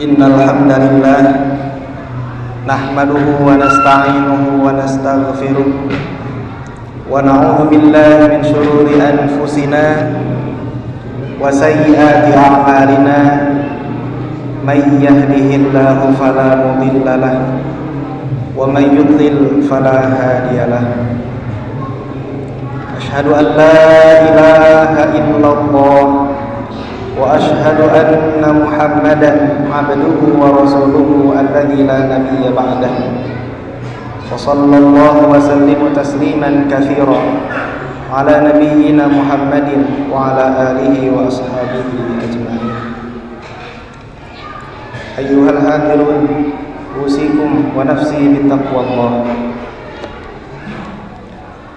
Innal hamdalillah nahmaduhu wa nasta'inuhu wa nastaghfiruh wa na'udzu billahi min shururi anfusina wa sayyiati a'malina may yahdihillahu fala mudilla lahu wa may yudlil fala hadiyalah. Asyhadu an la ilaha illallah wa asyhadu anna Muhammadan abduhu wa rasuluhu alladzi la nabiyya ba'dah. Wa sallallahu wa sallimu tasliman katsiran ala nabiyyina Muhammadin wa ala alihi wa ashabihi ajma'in. Ayyuhal hadirun, usikum wa nafsi bittaqwallah.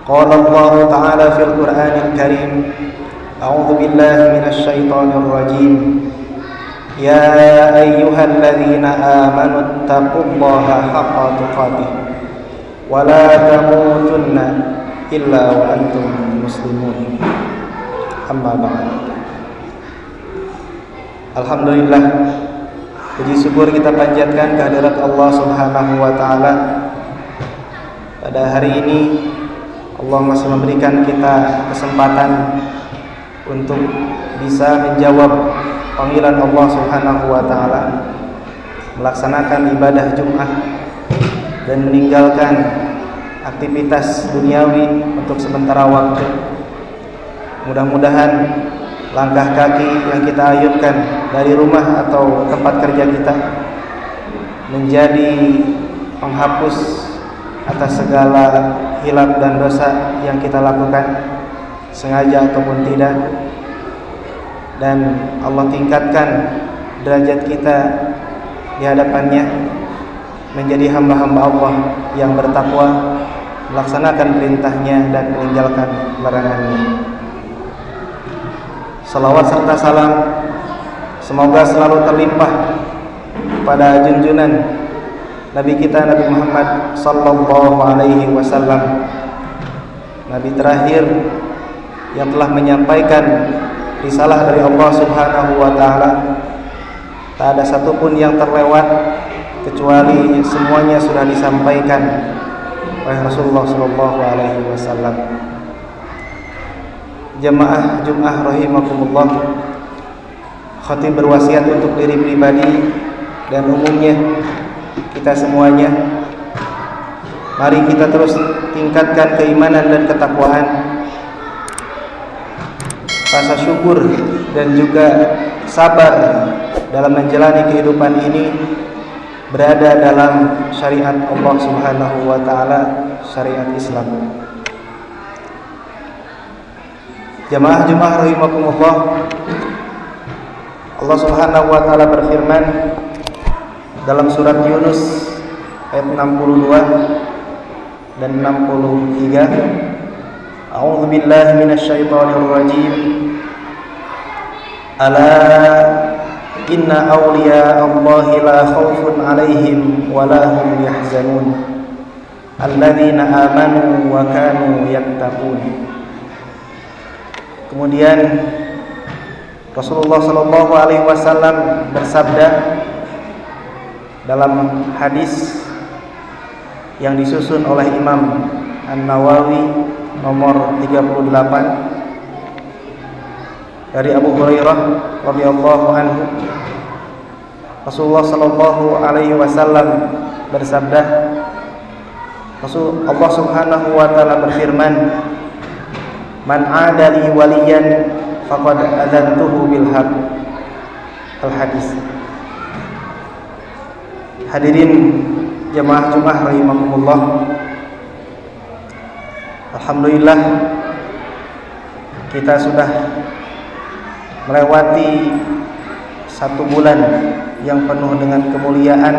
Qala Allah ta'ala fil Qur'anil Karim, a'udzu billahi minasy syaithanir rajim. Ya ayyuhalladzina amanu taqullaha haqqa tuqatih wa la tamutunna illa wa antum muslimun. Amma ba'd. Alhamdulillah, puji syukur kita panjatkan kehadirat Allah Subhanahu wa taala. Pada hari ini Allah masih memberikan kita kesempatan untuk bisa menjawab panggilan Allah Subhanahu wa taala, melaksanakan ibadah Jumat dan meninggalkan aktivitas duniawi untuk sementara waktu. Mudah-mudahan langkah kaki yang kita ayunkan dari rumah atau tempat kerja kita menjadi penghapus atas segala hilaf dan dosa yang kita lakukan, sengaja ataupun tidak, dan Allah tingkatkan derajat kita di hadapannya menjadi hamba-hamba Allah yang bertakwa, melaksanakan perintahnya dan meninggalkan larangannya. Salawat serta salam semoga selalu terlimpah pada junjungan Nabi kita Nabi Muhammad sallallahu alaihi wasallam, Nabi terakhir yang telah menyampaikan risalah dari Allah Subhanahu wa taala. Tak ada satupun yang terlewat kecuali semuanya sudah disampaikan oleh Rasulullah sallallahu alaihi wasallam. Jamaah Jumat rahimakumullah, khatib berwasiat untuk diri pribadi dan umumnya kita semuanya, mari kita terus tingkatkan keimanan dan ketakwaan, rasa syukur dan juga sabar dalam menjalani kehidupan ini berada dalam syariat Allah Subhanahu wa taala, syariat Islam. Jamaah Jumat rahimakumullah, Allah Subhanahu wa taala berfirman dalam surat Yunus ayat 62 dan 63, a'udzu billahi minasyaitonir rajim. Ala inna awliya Allahi la khaufun 'alaihim wa la hum yahzanun alladzina amanu wa kanu yattaqun. Kemudian Rasulullah sallallahu alaihi wasallam bersabda dalam hadis yang disusun oleh Imam An-Nawawi nomor 38 dari Abu Hurairah radhiyallahu anhu, Rasulullah sallallahu alaihi wasallam bersabda, Allah Subhanahu wa taala berfirman, man 'adali waliyan faqad adzantuhu bil haqq. Al-hadis. Hadirin jamaah Jumat rahimakumullah, alhamdulillah kita sudah melewati 1 bulan yang penuh dengan kemuliaan,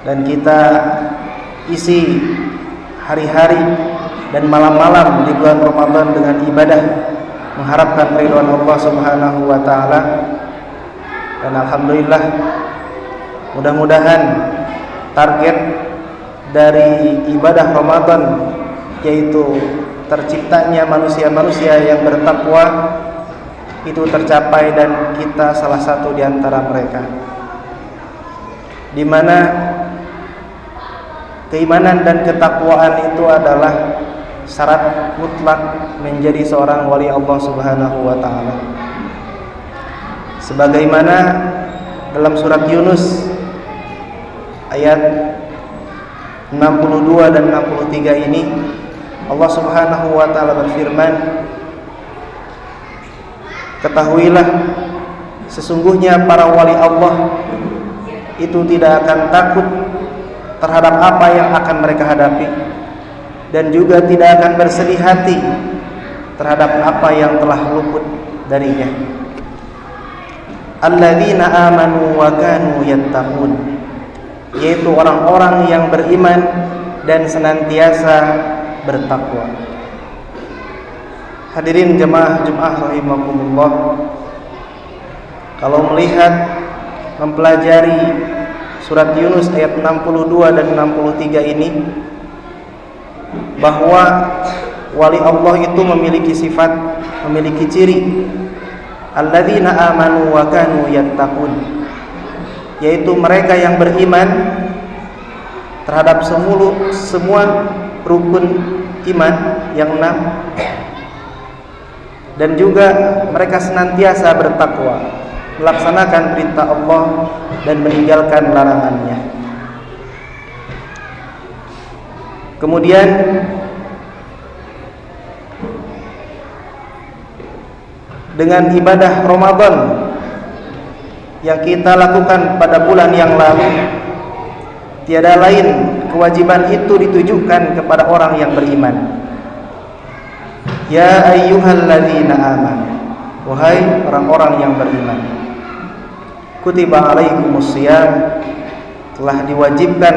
dan kita isi hari-hari dan malam-malam di bulan Ramadan dengan ibadah, mengharapkan ridwan Allah Subhanahu wa taala. Dan alhamdulillah, mudah-mudahan target dari ibadah Ramadan, yaitu terciptanya manusia-manusia yang bertakwa, itu tercapai dan kita salah satu di antara mereka, di mana keimanan dan ketakwaan itu adalah syarat mutlak menjadi seorang wali Allah Subhanahu wa taala. Sebagaimana dalam surat Yunus ayat 62 dan 63 ini Allah Subhanahu wa taala berfirman, ketahuilah sesungguhnya para wali Allah itu tidak akan takut terhadap apa yang akan mereka hadapi, dan juga tidak akan bersedih hati terhadap apa yang telah luput darinya. Alladzina amanu wa kanu yattaqun, yaitu orang-orang yang beriman dan senantiasa bertakwa. Hadirin jemaah Jumat rahimakumullah, kalau melihat mempelajari surat Yunus ayat 62 dan 63 ini, bahwa wali Allah itu memiliki sifat, memiliki ciri alladzina amanu wa kanu yattaqun, yaitu mereka yang beriman terhadap semua rukun iman yang 6, dan juga mereka senantiasa bertakwa, melaksanakan perintah Allah dan meninggalkan larangannya. Kemudian dengan ibadah Ramadan yang kita lakukan pada bulan yang lalu, tiada lain kewajiban itu ditujukan kepada orang yang beriman. Ya ayyuhalladzina amanu, wahai orang-orang yang beriman, kutiba alaikumusiyam, telah diwajibkan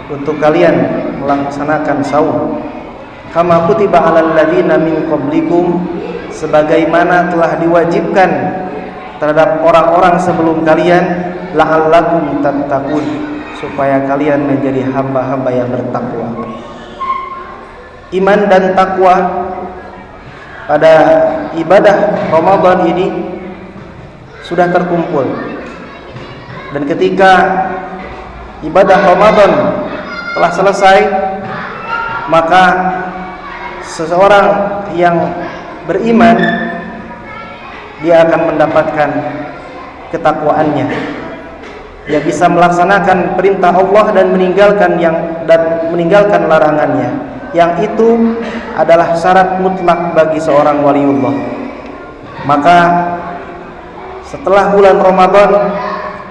untuk kalian melaksanakan saum, kama kutiba alal ladzina min qablikum, sebagaimana telah diwajibkan terhadap orang-orang sebelum kalian, la'allakum tattaqun, supaya kalian menjadi hamba-hamba yang bertakwa. Iman dan takwa pada ibadah Ramadan ini sudah terkumpul, dan ketika ibadah Ramadan telah selesai, maka seseorang yang beriman dia akan mendapatkan ketakwaannya. Dia bisa melaksanakan perintah Allah dan meninggalkan larangannya, yang itu adalah syarat mutlak bagi seorang waliullah. Maka setelah bulan Ramadan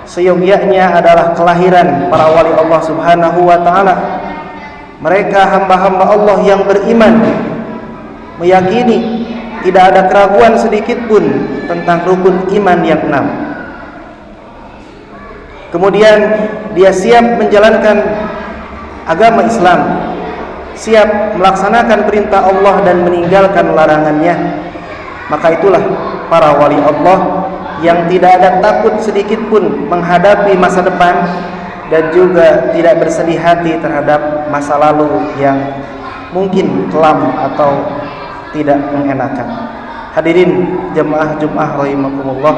seyogyanya adalah kelahiran para wali Allah Subhanahu wa taala. Mereka hamba-hamba Allah yang beriman, meyakini tidak ada keraguan sedikit pun tentang rukun iman yang 6. Kemudian dia siap menjalankan agama Islam, siap melaksanakan perintah Allah dan meninggalkan larangannya. Maka itulah para wali Allah yang tidak ada takut sedikit pun menghadapi masa depan, dan juga tidak bersedih hati terhadap masa lalu yang mungkin kelam atau tidak mengenakan. Hadirin jemaah Jumat rahimakumullah,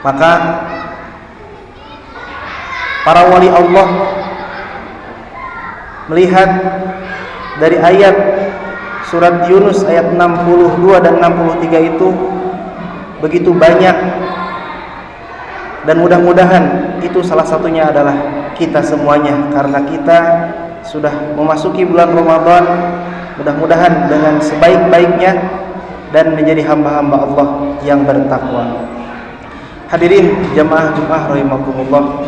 maka para wali Allah melihat dari ayat surat Yunus ayat 62 dan 63 itu begitu banyak, dan mudah-mudahan itu salah satunya adalah kita semuanya, karena kita sudah memasuki bulan Ramadan. Mudah-mudahan dengan sebaik-baiknya dan menjadi hamba-hamba Allah yang bertakwa. Hadirin jamaah Jumat rahimakumullah,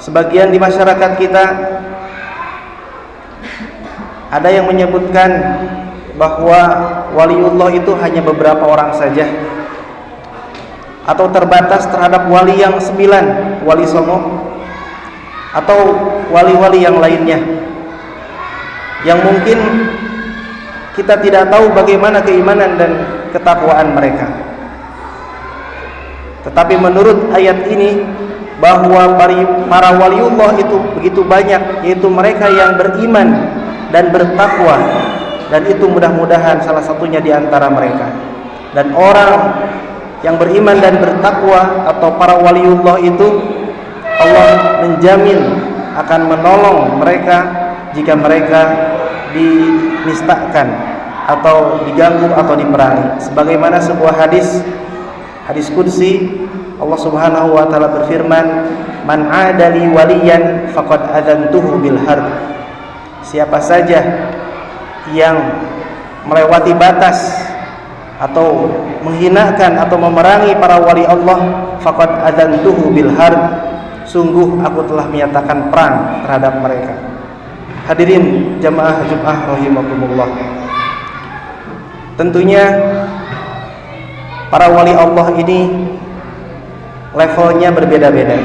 sebagian di masyarakat kita ada yang menyebutkan bahwa waliullah itu hanya beberapa orang saja, atau terbatas terhadap wali yang 9, wali songo, atau wali-wali yang lainnya, yang mungkin kita tidak tahu bagaimana keimanan dan ketakwaan mereka. Tetapi menurut ayat ini, bahwa para waliullah itu begitu banyak, yaitu mereka yang beriman dan bertakwa, dan itu mudah-mudahan salah satunya di antara mereka. Dan orang yang beriman dan bertakwa atau para waliullah itu Allah menjamin akan menolong mereka jika mereka dinistakan atau diganggu atau diperangi. Sebagaimana sebuah hadis qudsi, Allah Subhanahu wa taala berfirman, "Man 'adali waliyan faqad adzantuhu bil harb." Siapa saja yang melewati batas atau menghinakan atau memerangi para wali Allah, faqad adzantuhu bil harb, sungguh aku telah menyatakan perang terhadap mereka. Hadirin jamaah Jumat rahimakumullah. Tentunya para wali Allah ini levelnya berbeda-beda.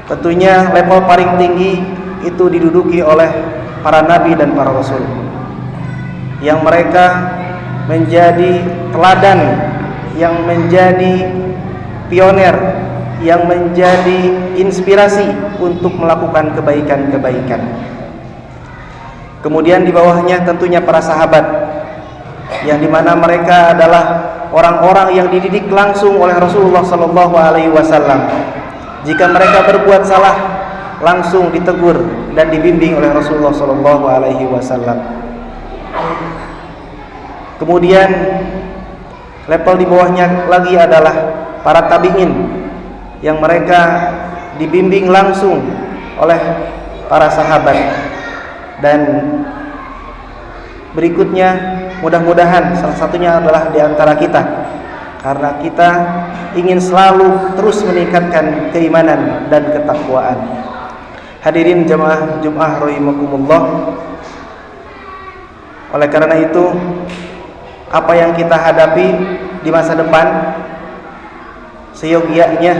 Tentunya level paling tinggi itu diduduki oleh para nabi dan para rasul, yang mereka menjadi teladan, yang menjadi pioner, yang menjadi inspirasi untuk melakukan kebaikan-kebaikan. Kemudian di bawahnya tentunya para sahabat, yang dimana mereka adalah orang-orang yang dididik langsung oleh Rasulullah SAW. Jika mereka berbuat salah, langsung ditegur dan dibimbing oleh Rasulullah SAW. Kemudian level di bawahnya lagi adalah para tabi'in, yang mereka dibimbing langsung oleh para sahabat. Dan berikutnya mudah-mudahan salah satunya adalah di antara kita, karena kita ingin selalu terus meningkatkan keimanan dan ketakwaan. Hadirin jamaah Jumat rahimakumullah. Oleh karena itu, apa yang kita hadapi di masa depan seyogianya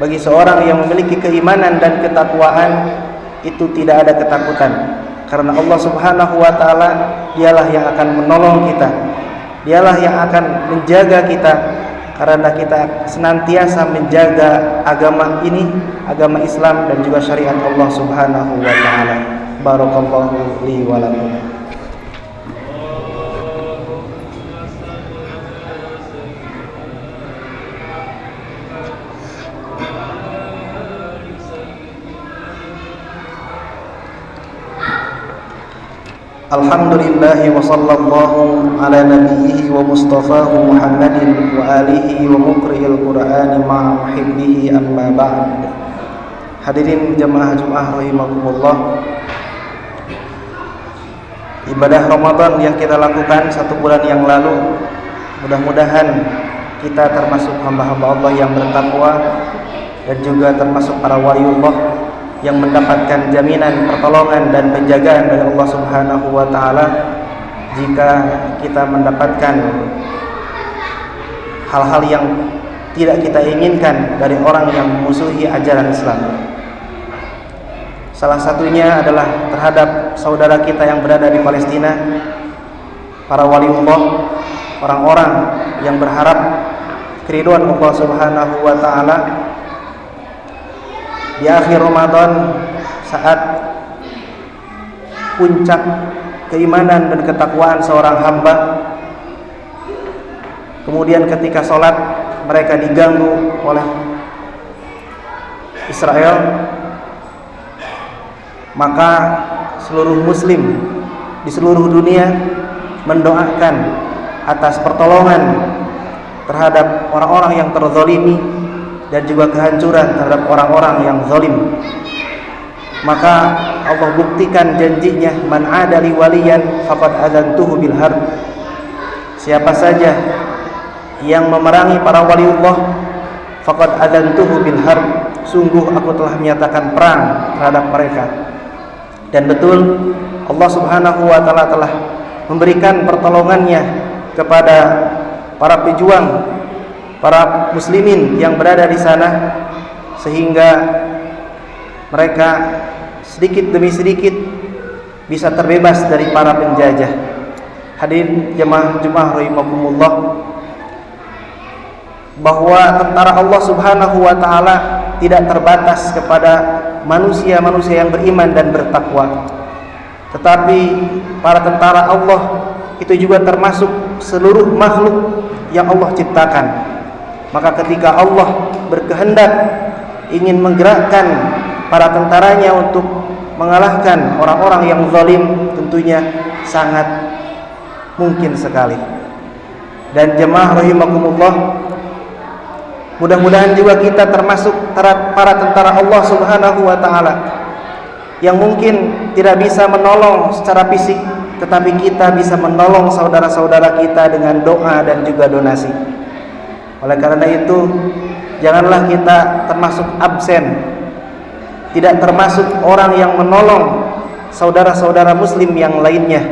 bagi seorang yang memiliki keimanan dan ketakwaan itu tidak ada ketakutan, karena Allah Subhanahu wa taala dialah yang akan menolong kita, dialah yang akan menjaga kita, karena kita senantiasa menjaga agama ini, agama Islam dan juga syariat Allah Subhanahu wa taala. Barakallahu li wa lakum. Alhamdulillah wa sallallahu ala nabiyhi wa mustafahu Muhammadin wa alihi wa muqri'il Qur'ani ma'a muhibbihi, amma ba'd. Hadirin jamaah Jumat rahimakumullah. Ibadah Ramadan yang kita lakukan 1 bulan yang lalu, mudah-mudahan kita termasuk hamba-hamba Allah yang bertakwa dan juga termasuk para waliullah yang mendapatkan jaminan pertolongan dan penjagaan dari Allah Subhanahu wa taala jika kita mendapatkan hal-hal yang tidak kita inginkan dari orang yang memusuhi ajaran Islam. Salah satunya adalah terhadap saudara kita yang berada di Palestina, para waliullah, orang-orang yang berharap keridhaan Allah Subhanahu wa taala. Di akhir Ramadan, saat puncak keimanan dan ketakwaan seorang hamba, kemudian ketika sholat mereka diganggu oleh Israel, maka seluruh muslim di seluruh dunia mendoakan atas pertolongan terhadap orang-orang yang terzalimi dan juga kehancuran terhadap orang-orang yang zalim. Maka Allah buktikan janjinya, man adali waliyan faqad adzantuhu bil harb. Siapa saja yang memerangi para waliullah, faqad adzantuhu bil harb, sungguh aku telah menyatakan perang terhadap mereka. Dan betul Allah Subhanahu wa taala telah memberikan pertolongannya kepada para pejuang, para muslimin yang berada di sana, sehingga mereka sedikit demi sedikit bisa terbebas dari para penjajah. Hadirin jemaah Jumat rahimakumullah, bahwa tentara Allah Subhanahu wa taala tidak terbatas kepada manusia-manusia yang beriman dan bertakwa, tetapi para tentara Allah itu juga termasuk seluruh makhluk yang Allah ciptakan. Maka ketika Allah berkehendak ingin menggerakkan para tentaranya untuk mengalahkan orang-orang yang zalim, tentunya sangat mungkin sekali. Dan jemaah rahimakumullah, mudah-mudahan juga kita termasuk para tentara Allah Subhanahu wa taala yang mungkin tidak bisa menolong secara fisik, tetapi kita bisa menolong saudara-saudara kita dengan doa dan juga donasi. Oleh karena itu, janganlah kita termasuk absen, tidak termasuk orang yang menolong saudara-saudara muslim yang lainnya,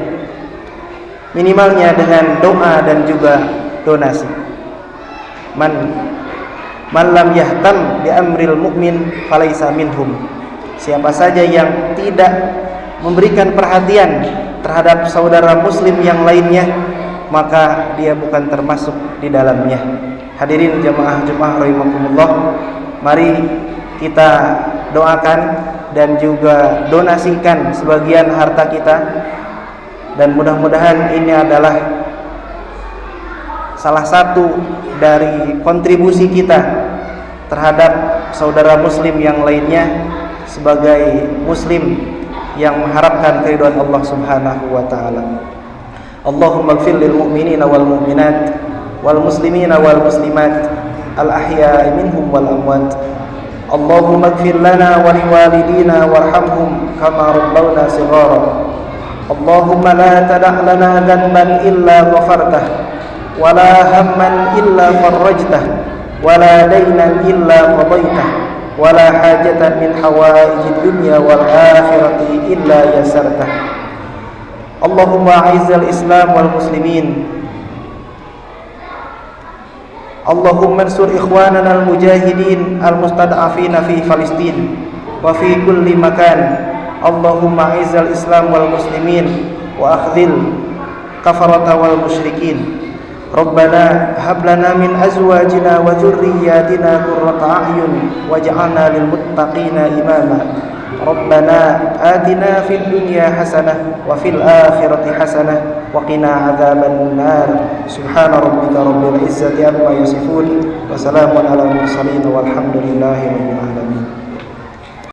minimalnya dengan doa dan juga donasi. Man lam yahtam bi amril mu'min falaisa minhum. Siapa saja yang tidak memberikan perhatian terhadap saudara muslim yang lainnya, maka dia bukan termasuk di dalamnya. Hadirin jamaah Jumat rahimakumullah, mari kita doakan dan juga donasikan sebagian harta kita, dan mudah-mudahan ini adalah salah satu dari kontribusi kita terhadap saudara muslim yang lainnya sebagai muslim yang mengharapkan keridhaan Allah Subhanahu wa taala. Allahumma ighfir lil mu'minina wal mu'minat wal muslimina wal muslimat al ahya'i minhum wal amwat. Allahumma ighfir lana wa liwalidina warhamhum kama rabbawna shighara. Allahumma la tada' lana dhanban illa ghafartah wa la hamman illa farajtah wa la daynan illa qadaitah wa la hajatan min hawaijid dunya wal akhirati illa yasartah. Allahumma a'izzal islam wal muslimin. Allahumma ansur ikhwanana al-mujahidin al-mustad'afina fi Palestin wa fi kulli makan. Allahumma a'izzal islam wal muslimin wa akhdhil kafarata wal musyrikin. Rabbana hab lana min azwajina wa dhurriyyatina qurrata a'yun waj'alna lil muttaqina imama. Rabbana atina fid dunya hasanah wa fil akhirati hasanah wa qina adzaban nar. Subhana rabbika rabbil izzati amma yasifun wa salamun alal mursalin walhamdulillahi rabbil alamin.